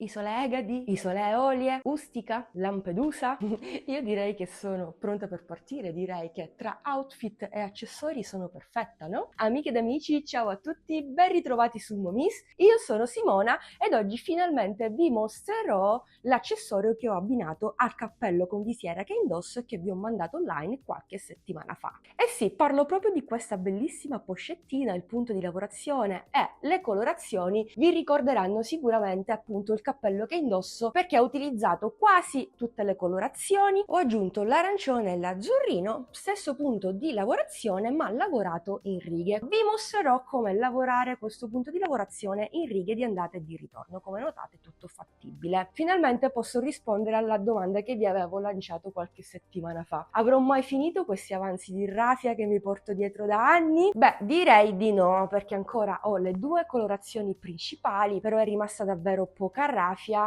Isole Egadi, Isole Eolie, Ustica, Lampedusa. Io direi che sono pronta per partire, direi che tra outfit e accessori sono perfetta, no? Amiche ed amici, ciao a tutti, ben ritrovati su Momis. Io sono Simona ed oggi finalmente vi mostrerò l'accessorio che ho abbinato al cappello con visiera che indosso e che vi ho mandato online qualche settimana fa. Eh sì, parlo proprio di questa bellissima pochettina, il punto di lavorazione e le colorazioni vi ricorderanno sicuramente appunto il cappello che indosso perché ho utilizzato quasi tutte le colorazioni, ho aggiunto l'arancione e l'azzurrino, stesso punto di lavorazione ma lavorato in righe. Vi mostrerò come lavorare questo punto di lavorazione in righe di andata e di ritorno, come notate tutto fattibile. Finalmente posso rispondere alla domanda che vi avevo lanciato qualche settimana fa. Avrò mai finito questi avanzi di raffia che mi porto dietro da anni? Beh, direi di no, perché ancora ho le due colorazioni principali, però è rimasta davvero poca raffia.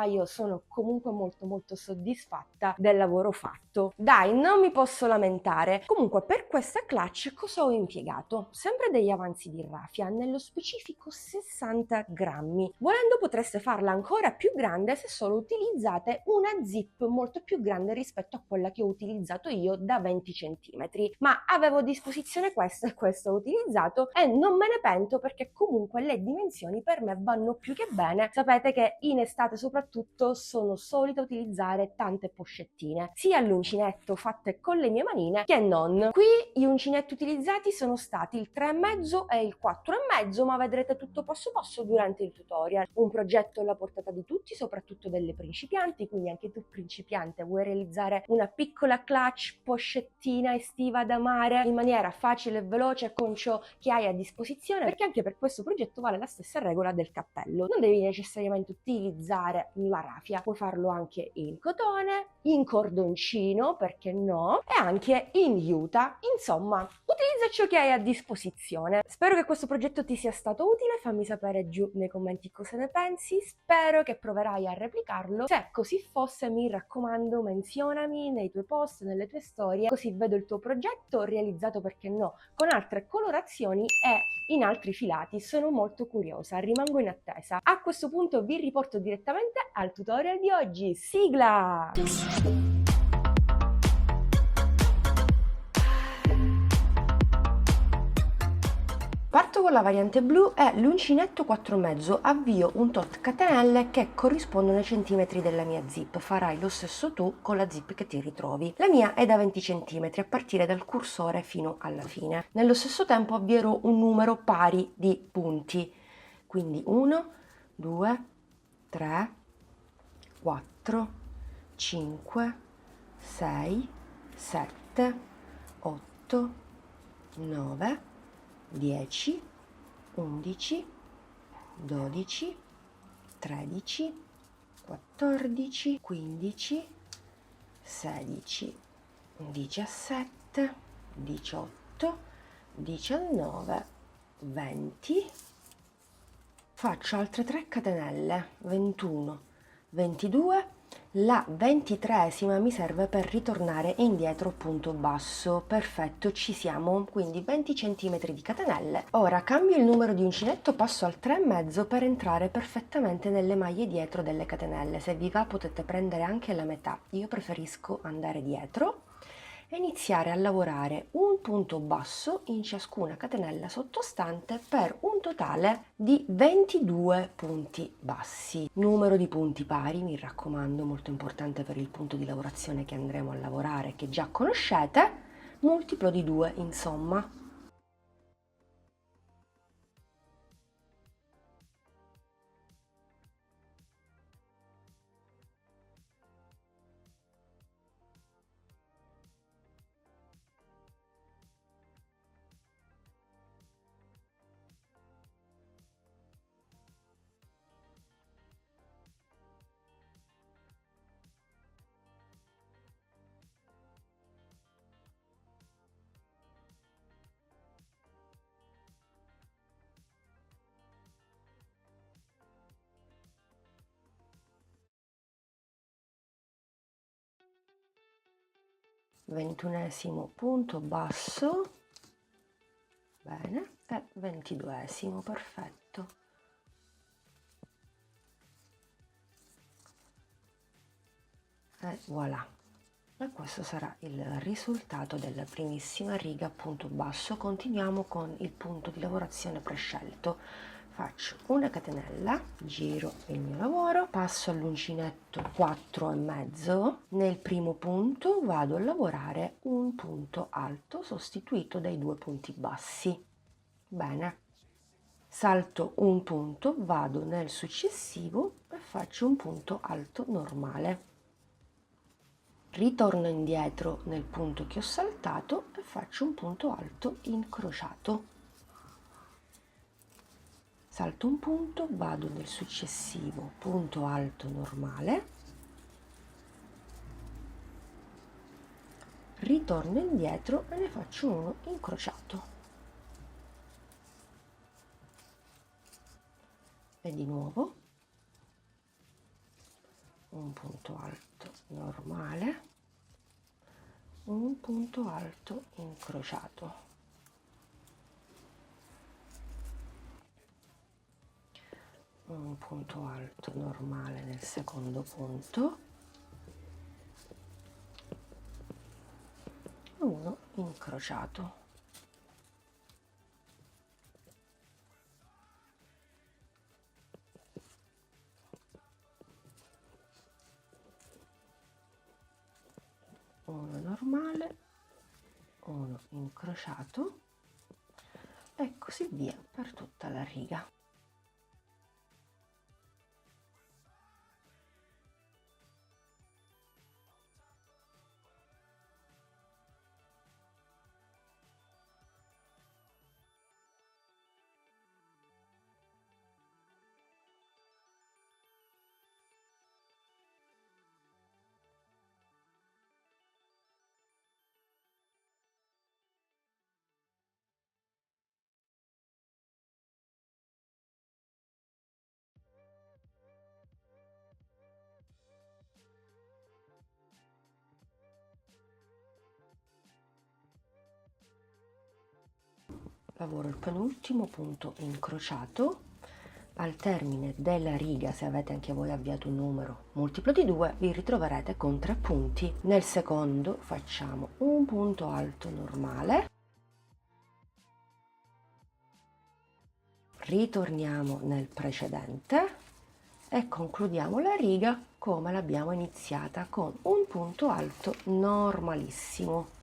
Io sono comunque molto soddisfatta del lavoro fatto. Dai, non mi posso lamentare. Comunque, per questa clutch cosa ho impiegato? Sempre degli avanzi di raffia, nello specifico 60 grammi. Volendo potreste farla ancora più grande se solo utilizzate una zip molto più grande rispetto a quella che ho utilizzato io da 20 cm. Ma avevo a disposizione questo e questo ho utilizzato e non me ne pento perché comunque le dimensioni per me vanno più che bene. Sapete che in estate soprattutto sono solita utilizzare tante pochettine, sia all'uncinetto fatte con le mie manine che non. Qui gli uncinetti utilizzati sono stati il 3,5 e il 4,5, ma vedrete tutto passo passo durante il tutorial. Un progetto alla portata di tutti, soprattutto delle principianti, quindi anche tu principiante vuoi realizzare una piccola clutch pochettina estiva da mare in maniera facile e veloce con ciò che hai a disposizione, perché anche per questo progetto vale la stessa regola del cappello. Non devi necessariamente utilizzare la raffia, puoi farlo anche in cotone, in cordoncino, perché no, e anche in juta. Insomma, utilizza ciò che hai a disposizione. Spero che questo progetto ti sia stato utile, fammi sapere giù nei commenti cosa ne pensi, spero che proverai a replicarlo. Se così fosse, mi raccomando, menzionami nei tuoi post, nelle tue storie, così vedo il tuo progetto realizzato, perché no, con altre colorazioni e in altri filati. Sono molto curiosa, rimango in attesa. A questo punto vi riporto direttamente al tutorial di oggi. Sigla! Parto con la variante blu e l'uncinetto 4,5, avvio un tot catenelle che corrispondono ai centimetri della mia zip. Farai lo stesso tu con la zip che ti ritrovi. La mia è da 20 cm a partire dal cursore fino alla fine. Nello stesso tempo avvierò un numero pari di punti, quindi 1, 2, 3, 4, 5, 6, 7, 8, 9, 10, 11, 12, 13, 14, 15, 16, 17, 18, 19, 20. Faccio altre 3 catenelle, 21, 22. La 23esima mi serve per ritornare indietro punto basso. Perfetto, ci siamo, quindi 20 cm di catenelle. Ora cambio il numero di uncinetto, passo al 3,5 per entrare perfettamente nelle maglie dietro delle catenelle. Se vi va potete prendere anche la metà, io preferisco andare dietro e iniziare a lavorare un punto basso in ciascuna catenella sottostante per un totale di 22 punti bassi. Numero di punti pari, mi raccomando, molto importante per il punto di lavorazione che andremo a lavorare, che già conoscete, multiplo di 2, insomma. Ventunesimo punto basso, bene, e 22esimo, perfetto. e voilà. E questo sarà il risultato della primissima riga a punto basso. Continuiamo con il punto di lavorazione prescelto. Faccio una catenella, giro il mio lavoro, passo all'uncinetto 4,5, nel primo punto vado a lavorare un punto alto sostituito dai 2 punti bassi. Bene, salto un punto, vado nel successivo e faccio un punto alto normale. Ritorno indietro nel punto che ho saltato e faccio un punto alto incrociato. Salto un punto, vado nel successivo punto alto normale, ritorno indietro e ne faccio uno incrociato. E di nuovo un punto alto normale, un punto alto incrociato. Un punto alto normale nel secondo punto, uno incrociato. Uno normale, uno incrociato e così via per tutta la riga. Lavoro il penultimo punto incrociato. Al termine della riga, se avete anche voi avviato un numero multiplo di 2, vi ritroverete con 3 punti. Nel secondo facciamo un punto alto normale, ritorniamo nel precedente e concludiamo la riga come l'abbiamo iniziata, con un punto alto normalissimo.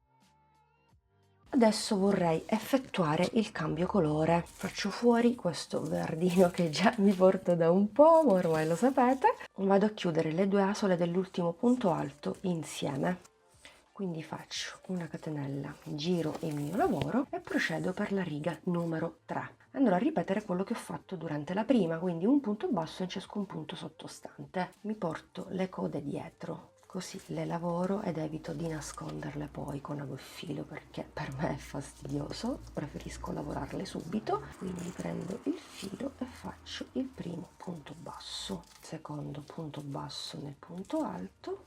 Adesso vorrei effettuare il cambio colore. Faccio fuori questo verdino che già mi porto da un po', ma ormai lo sapete. Vado a chiudere le 2 asole dell'ultimo punto alto insieme. Quindi faccio una catenella, giro il mio lavoro e procedo per la riga numero 3. Andrò a ripetere quello che ho fatto durante la prima, quindi un punto basso in ciascun punto sottostante. Mi porto le code dietro, così le lavoro ed evito di nasconderle poi con ago e filo, perché per me è fastidioso, preferisco lavorarle subito. Quindi prendo il filo e faccio il primo punto basso, secondo punto basso nel punto alto,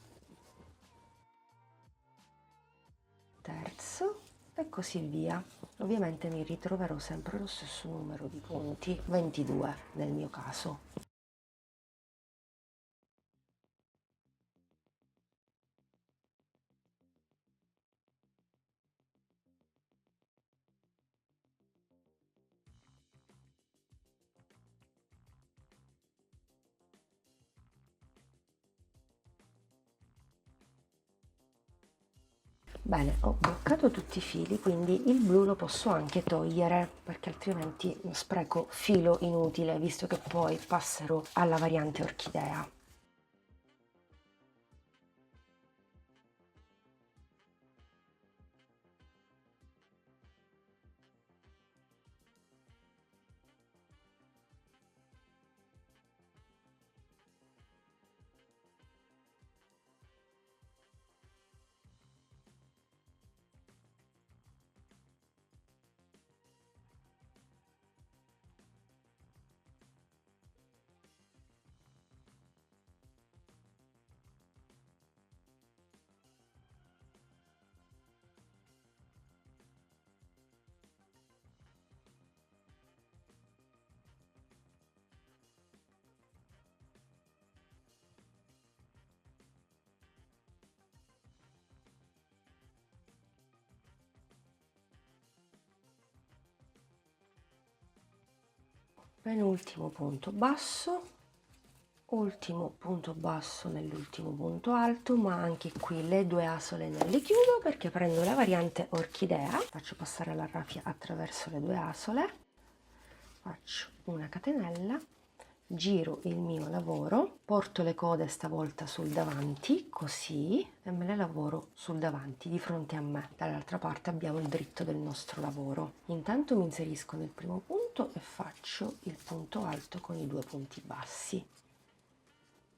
terzo e così via. Ovviamente mi ritroverò sempre lo stesso numero di punti, 22 nel mio caso. Bene, ho bloccato tutti i fili, quindi il blu lo posso anche togliere, perché altrimenti spreco filo inutile, visto che poi passerò alla variante orchidea. penultimo punto basso, ultimo punto basso nell'ultimo punto alto, ma anche qui le 2 asole non le chiudo perché prendo la variante orchidea, faccio passare la raffia attraverso le 2 asole, faccio una catenella, giro il mio lavoro, porto le code stavolta sul davanti, così, e me le lavoro sul davanti, di fronte a me. Dall'altra parte abbiamo il dritto del nostro lavoro. Intanto mi inserisco nel primo punto e faccio il punto alto con i 2 punti bassi.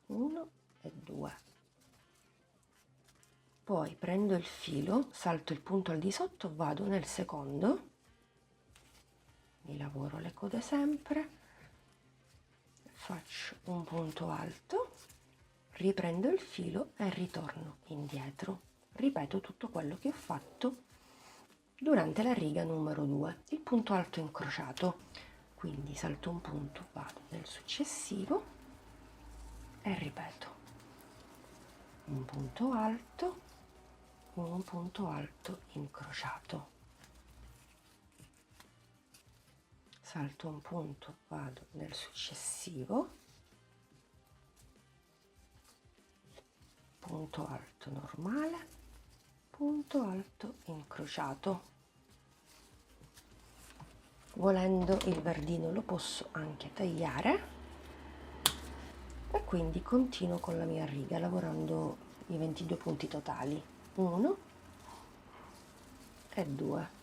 1 e 2. Poi prendo il filo, salto il punto al di sotto, vado nel secondo, mi lavoro le code sempre, faccio un punto alto, riprendo il filo e ritorno indietro. Ripeto tutto quello che ho fatto durante la riga numero 2, il punto alto incrociato. Quindi salto un punto, vado nel successivo e ripeto un punto alto, un punto alto incrociato. Salto un punto, vado nel successivo, punto alto normale, punto alto incrociato. Volendo il verdino lo posso anche tagliare e quindi continuo con la mia riga lavorando i 22 punti totali, 1 e 2.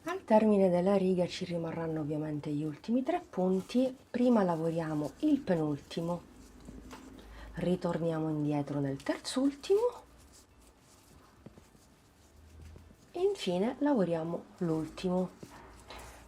Al termine della riga ci rimarranno ovviamente gli ultimi 3 punti, prima lavoriamo il penultimo, ritorniamo indietro nel terzultimo e infine lavoriamo l'ultimo.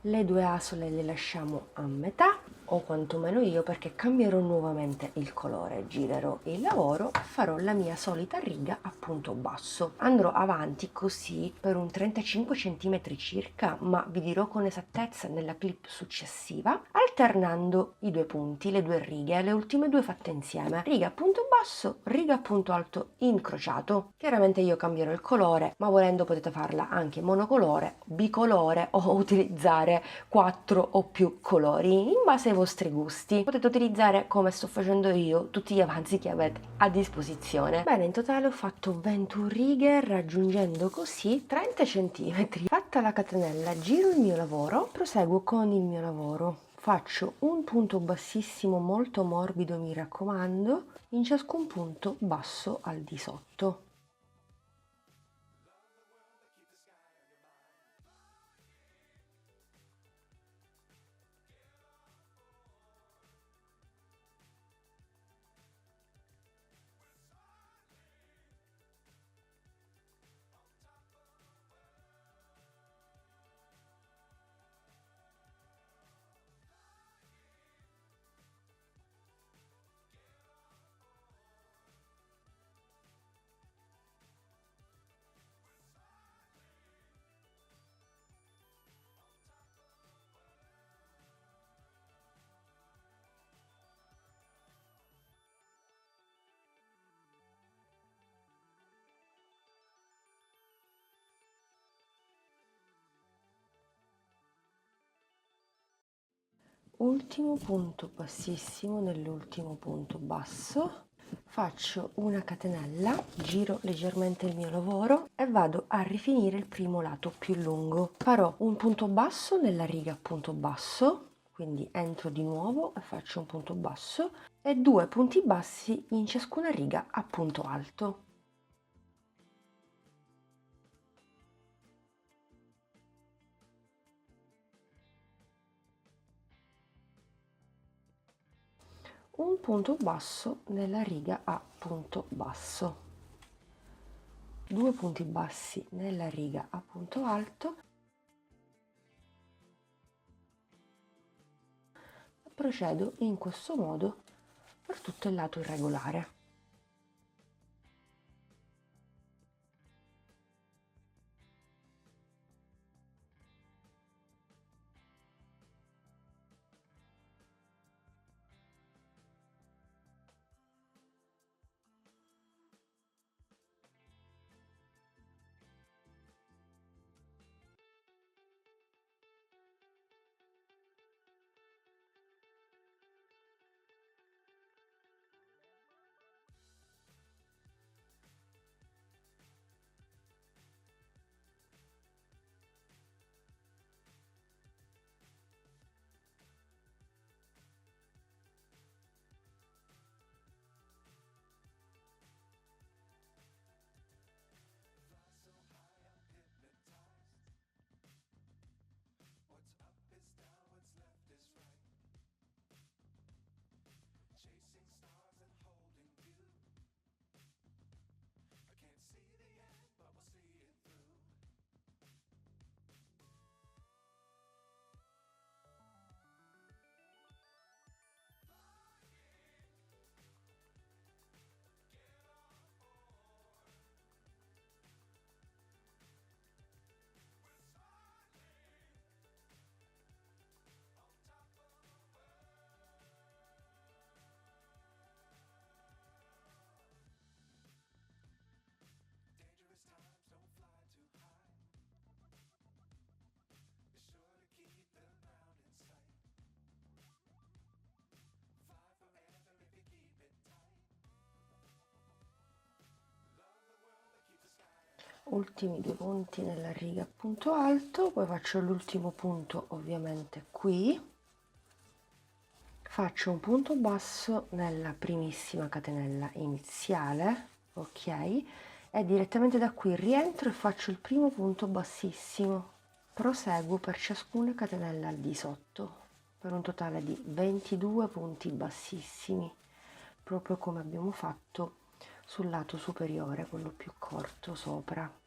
Le 2 asole le lasciamo a metà, o quantomeno io, perché cambierò nuovamente il colore, girerò il lavoro e farò la mia solita riga a punto basso. Andrò avanti così per un 35 cm circa, ma vi dirò con esattezza nella clip successiva, alternando i 2 punti, le 2 righe, le ultime 2 fatte insieme. Riga a punto basso, riga a punto alto incrociato. Chiaramente io cambierò il colore, ma volendo potete farla anche monocolore, bicolore o utilizzare 4 o più colori in base ai vostri gusti. Potete utilizzare, come sto facendo io, tutti gli avanzi che avete a disposizione. Bene, in totale ho fatto 21 righe, raggiungendo così 30 cm. Fatta la catenella, giro il mio lavoro, proseguo con il mio lavoro. Faccio un punto bassissimo molto morbido, mi raccomando, in ciascun punto basso al di sotto. Ultimo punto bassissimo nell'ultimo punto basso, faccio una catenella, giro leggermente il mio lavoro e vado a rifinire il primo lato più lungo. Farò un punto basso nella riga punto basso, quindi entro di nuovo e faccio un punto basso e 2 punti bassi in ciascuna riga a punto alto. Un punto basso nella riga a punto basso, 2 punti bassi nella riga a punto alto. Procedo in questo modo per tutto il lato irregolare. Ultimi 2 punti nella riga a punto alto, poi faccio l'ultimo punto ovviamente qui, faccio un punto basso nella primissima catenella iniziale, ok, e direttamente da qui rientro e faccio il primo punto bassissimo, proseguo per ciascuna catenella al di sotto per un totale di 22 punti bassissimi, proprio come abbiamo fatto sul lato superiore, quello più corto sopra.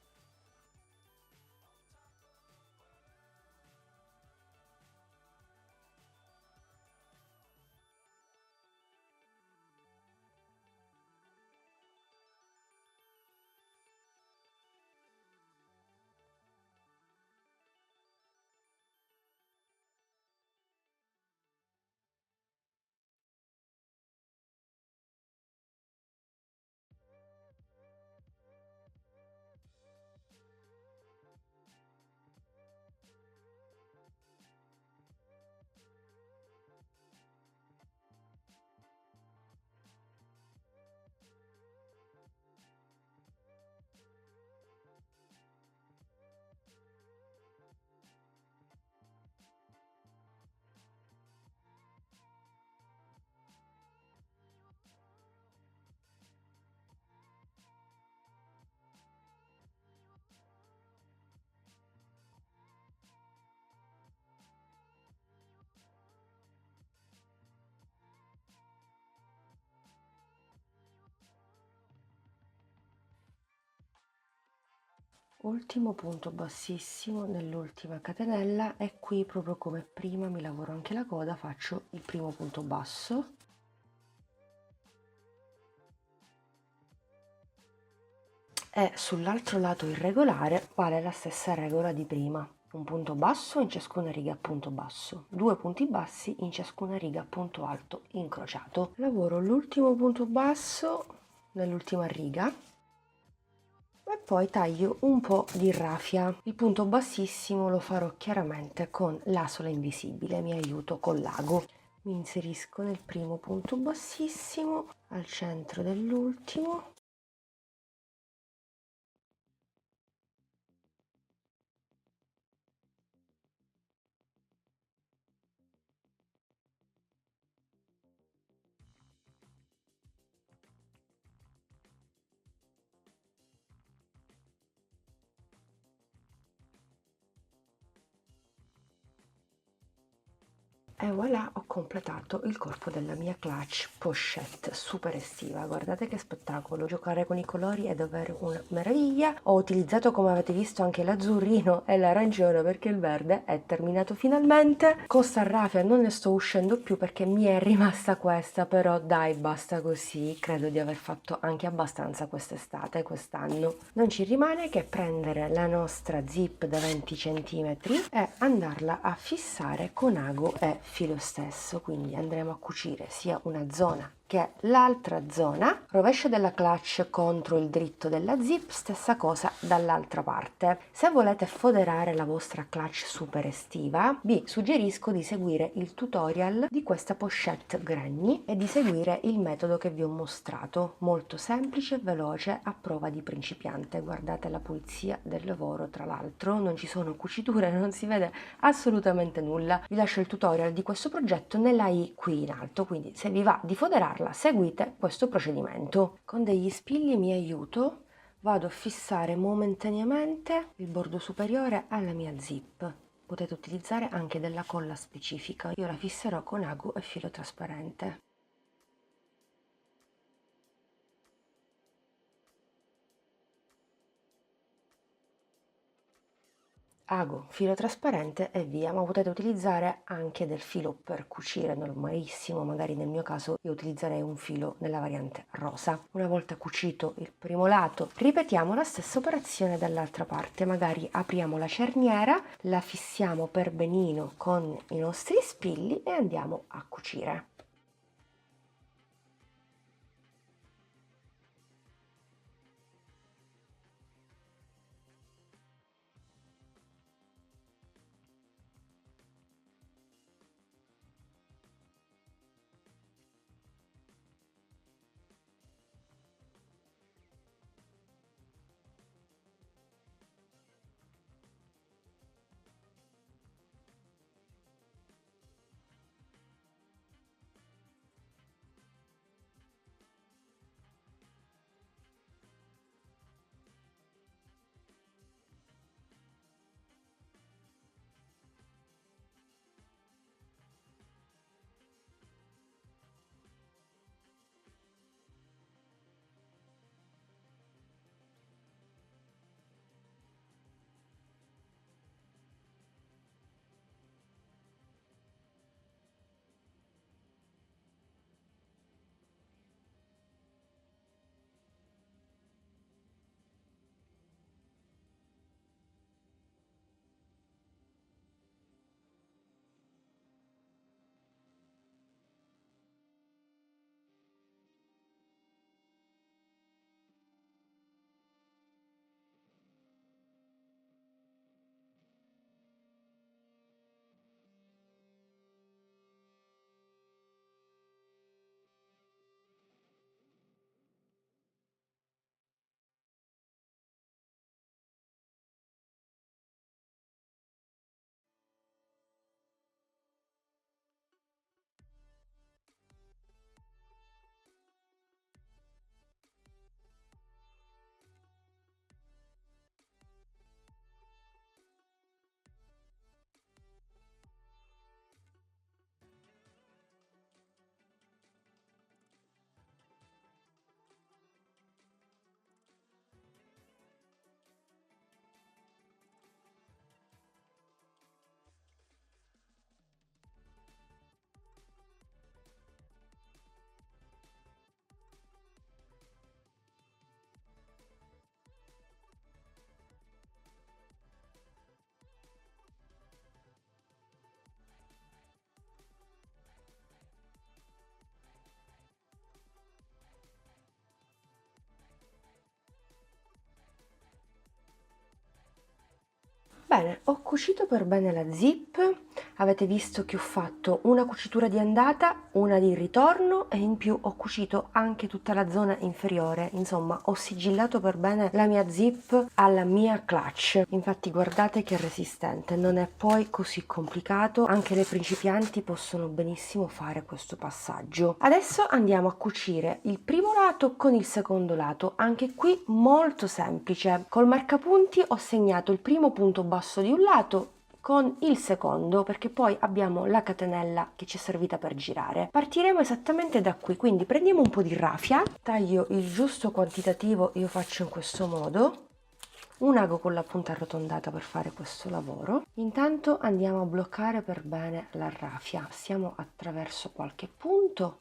Ultimo punto bassissimo nell'ultima catenella e qui proprio come prima mi lavoro anche la coda, faccio il primo punto basso e sull'altro lato irregolare vale la stessa regola di prima, un punto basso in ciascuna riga a punto basso, 2 punti bassi in ciascuna riga a punto alto incrociato. Lavoro l'ultimo punto basso nell'ultima riga e poi taglio un po' di raffia. Il punto bassissimo lo farò chiaramente con l'asola invisibile, mi aiuto con l'ago. Mi inserisco nel primo punto bassissimo, al centro dell'ultimo. E voilà, ho completato il corpo della mia clutch pochette super estiva. Guardate che spettacolo, giocare con i colori è davvero una meraviglia. Ho utilizzato, come avete visto, anche l'azzurrino e l'arancione perché il verde è terminato finalmente. Costa raffia non ne sto uscendo più perché mi è rimasta questa, però dai, basta così. Credo di aver fatto anche abbastanza quest'estate, quest'anno. Non ci rimane che prendere la nostra zip da 20 cm e andarla a fissare con ago e filo stesso, quindi andremo a cucire sia una zona che l'altra zona, rovescio della clutch contro il dritto della zip, stessa cosa dall'altra parte. Se volete foderare la vostra clutch super estiva, vi suggerisco di seguire il tutorial di questa pochette Granny e di seguire il metodo che vi ho mostrato, molto semplice e veloce, a prova di principiante. Guardate la pulizia del lavoro, tra l'altro non ci sono cuciture, non si vede assolutamente nulla. Vi lascio il tutorial di questo progetto nella i qui in alto, quindi se vi va di foderarla seguite questo procedimento. Con degli spilli mi aiuto, vado a fissare momentaneamente il bordo superiore alla mia zip. Potete utilizzare anche della colla specifica, io la fisserò con ago e filo trasparente. Ago, filo trasparente e via, ma potete utilizzare anche del filo per cucire normalissimo, magari nel mio caso io utilizzerei un filo nella variante rosa. Una volta cucito il primo lato, ripetiamo la stessa operazione dall'altra parte, magari apriamo la cerniera, la fissiamo per benino con i nostri spilli e andiamo a cucire. Bene, ho cucito per bene la zip, avete visto che ho fatto una cucitura di andata, una di ritorno e in più ho cucito anche tutta la zona inferiore, insomma ho sigillato per bene la mia zip alla mia clutch. Infatti guardate che resistente, non è poi così complicato, anche le principianti possono benissimo fare questo passaggio. Adesso andiamo a cucire il primo lato con il secondo lato, anche qui molto semplice. Col marcapunti ho segnato il primo punto basso di un lato, con il secondo, perché poi abbiamo la catenella che ci è servita per girare. Partiremo esattamente da qui, quindi prendiamo un po' di raffia, taglio il giusto quantitativo, io faccio in questo modo. Un ago con la punta arrotondata per fare questo lavoro. Intanto andiamo a bloccare per bene la raffia, passiamo attraverso qualche punto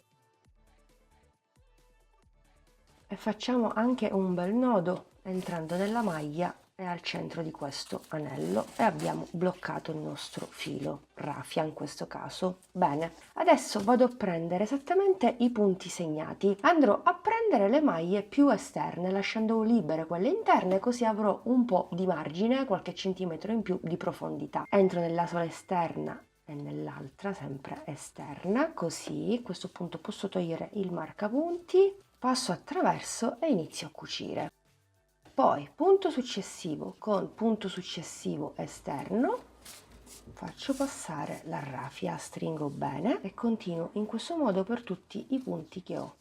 e facciamo anche un bel nodo entrando nella maglia e al centro di questo anello, e abbiamo bloccato il nostro filo raffia in questo caso. Bene, adesso vado a prendere esattamente i punti segnati, andrò a prendere le maglie più esterne lasciando libere quelle interne, così avrò un po' di margine, qualche centimetro in più di profondità. Entro nella sola esterna e nell'altra sempre esterna, così a questo punto posso togliere il marcapunti, passo attraverso e inizio a cucire. Poi punto successivo con punto successivo esterno, faccio passare la raffia, stringo bene e continuo in questo modo per tutti i punti che ho.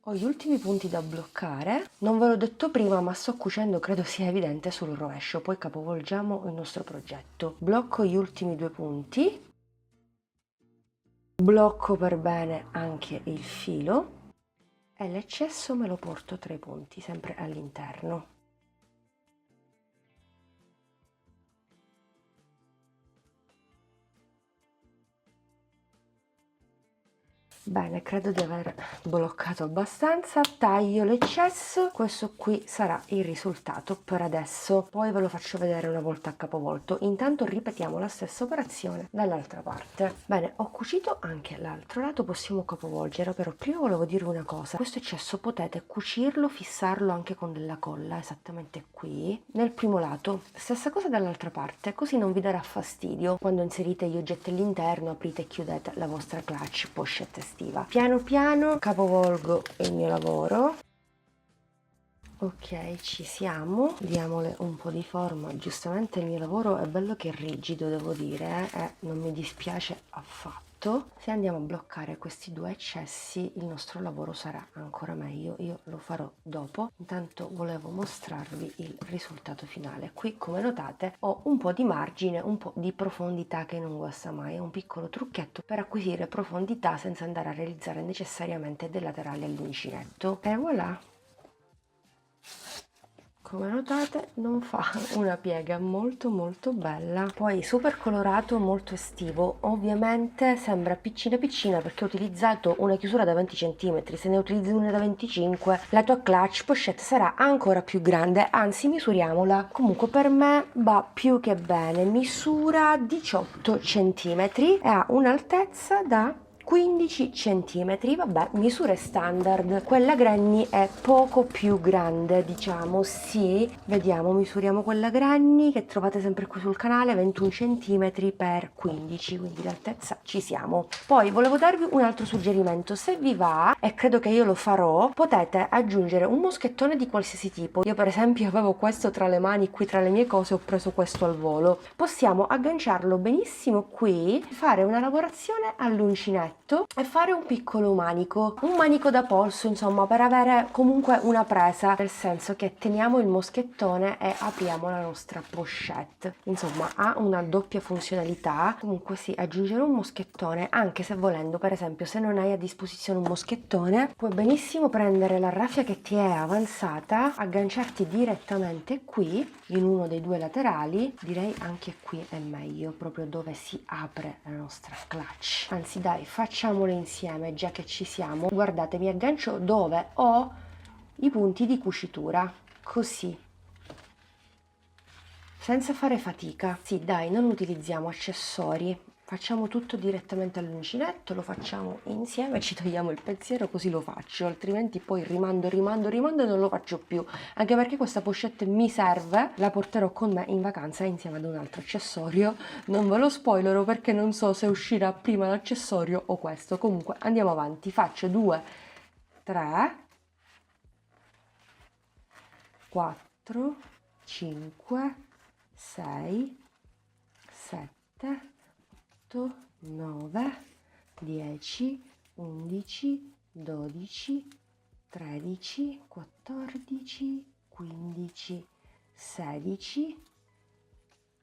Ho gli ultimi punti da bloccare, non ve l'ho detto prima ma sto cucendo, credo sia evidente, sul rovescio, poi capovolgiamo il nostro progetto. Blocco gli ultimi due punti, blocco per bene anche il filo e l'eccesso me lo porto tra i punti, sempre all'interno. Bene, credo di aver bloccato abbastanza, taglio l'eccesso, questo qui sarà il risultato per adesso, poi ve lo faccio vedere una volta a capovolto. Intanto ripetiamo la stessa operazione dall'altra parte. Bene, ho cucito anche l'altro lato, possiamo capovolgere, però prima volevo dire una cosa: questo eccesso potete cucirlo, fissarlo anche con della colla, esattamente qui, nel primo lato, stessa cosa dall'altra parte, così non vi darà fastidio quando inserite gli oggetti all'interno, aprite e chiudete la vostra clutch pochette estiva. Piano piano capovolgo il mio lavoro. Ok, ci siamo, diamole un po' di forma. Giustamente il mio lavoro è bello che è rigido, devo dire, non mi dispiace affatto. Se andiamo a bloccare questi due eccessi il nostro lavoro sarà ancora meglio, io lo farò dopo. Intanto volevo mostrarvi il risultato finale. Qui, come notate, ho un po' di margine, un po' di profondità che non guasta mai, è un piccolo trucchetto per acquisire profondità senza andare a realizzare necessariamente dei laterali all'uncinetto. E voilà! Come notate non fa una piega molto bella, poi super colorato, molto estivo. Ovviamente sembra piccina perché ho utilizzato una chiusura da 20 cm, se ne utilizzi una da 25 la tua clutch pochette sarà ancora più grande, anzi misuriamola. Comunque per me va più che bene, misura 18 cm e ha un'altezza da 15 centimetri, vabbè, misure standard. Quella Granny è poco più grande, diciamo, sì. Vediamo, misuriamo quella Granny che trovate sempre qui sul canale, 21 centimetri per 15, quindi l'altezza ci siamo. Poi volevo darvi un altro suggerimento: se vi va, e credo che io lo farò, potete aggiungere un moschettone di qualsiasi tipo. Io per esempio avevo questo tra le mani, qui tra le mie cose ho preso questo al volo. Possiamo agganciarlo benissimo qui, fare una lavorazione all'uncinetto e fare un piccolo manico da polso, insomma, per avere comunque una presa, nel senso che teniamo il moschettone e apriamo la nostra pochette. Insomma, ha una doppia funzionalità. Comunque sì, aggiungere un moschettone, anche se volendo, per esempio, se non hai a disposizione un moschettone, puoi benissimo prendere la raffia che ti è avanzata, agganciarti direttamente qui in uno dei due laterali, direi anche qui è meglio, proprio dove si apre la nostra clutch. Anzi dai, facciamole insieme già che ci siamo. Guardate, mi aggancio dove ho i punti di cucitura, così, senza fare fatica. Sì dai, non utilizziamo accessori, facciamo tutto direttamente all'uncinetto, lo facciamo insieme, ci togliamo il pensiero, così lo faccio, altrimenti poi rimando e non lo faccio più, anche perché questa pochette mi serve, la porterò con me in vacanza insieme ad un altro accessorio. Non ve lo spoilerò perché non so se uscirà prima l'accessorio o questo. Comunque andiamo avanti, faccio 2, 3, 4, 5, 6, 7, 8, 9, 10, 11, 12, 13, 14, 15, 16,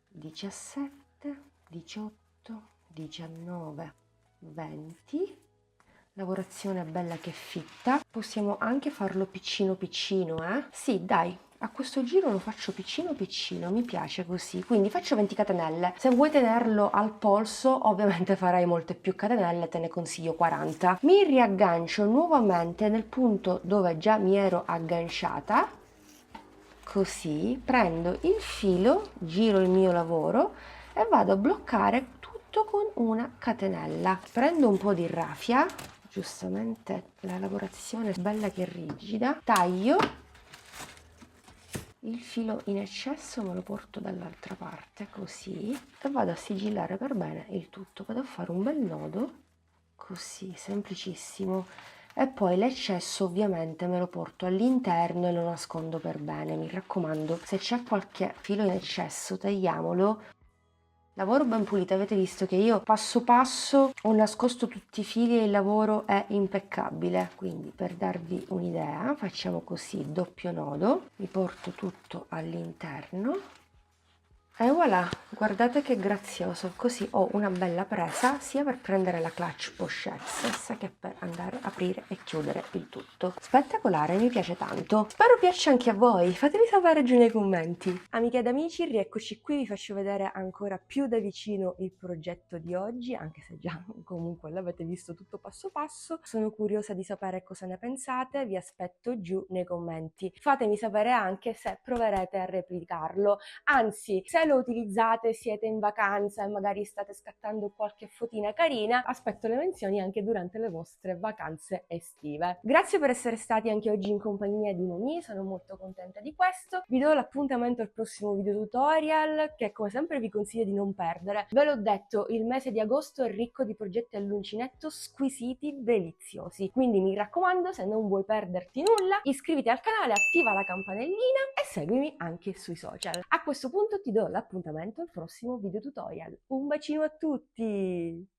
17, 18, 19, 20. Lavorazione bella che fitta. Possiamo anche farlo piccino piccino, Sì, dai, a questo giro lo faccio piccino piccino, mi piace così, quindi faccio 20 catenelle. Se vuoi tenerlo al polso, ovviamente farai molte più catenelle, te ne consiglio 40. Mi riaggancio nuovamente nel punto dove già mi ero agganciata, così, prendo il filo, giro il mio lavoro e vado a bloccare tutto con una catenella. Prendo un po' di raffia, giustamente la lavorazione è bella che rigida, taglio il filo in eccesso, me lo porto dall'altra parte così e vado a sigillare per bene il tutto. Vado a fare un bel nodo così, semplicissimo, e poi l'eccesso ovviamente me lo porto all'interno e lo nascondo per bene. Mi raccomando, se c'è qualche filo in eccesso tagliamolo. Lavoro ben pulito, avete visto che io passo passo ho nascosto tutti i fili e il lavoro è impeccabile. Quindi per darvi un'idea facciamo così, doppio nodo, mi porto tutto all'interno e voilà, guardate che grazioso, così ho una bella presa sia per prendere la clutch pochette stessa che per andare a aprire e chiudere il tutto. Spettacolare, mi piace tanto. Spero piaccia anche a voi, fatemi sapere giù nei commenti. Amiche ed amici, rieccoci qui, vi faccio vedere ancora più da vicino il progetto di oggi, anche se già comunque l'avete visto tutto passo passo. Sono curiosa di sapere cosa ne pensate, vi aspetto giù nei commenti. Fatemi sapere anche se proverete a replicarlo, anzi, se lo utilizzate, siete in vacanza e magari state scattando qualche fotina carina, aspetto le menzioni anche durante le vostre vacanze estive. Grazie per essere stati anche oggi in compagnia di Nomi, sono molto contenta di questo. Vi do l'appuntamento al prossimo video tutorial che come sempre vi consiglio di non perdere. Ve l'ho detto, il mese di agosto è ricco di progetti all'uncinetto squisiti, deliziosi, quindi mi raccomando, se non vuoi perderti nulla, iscriviti al canale, attiva la campanellina e seguimi anche sui social. A questo punto ti do l'appuntamento al prossimo video tutorial. Un bacino a tutti!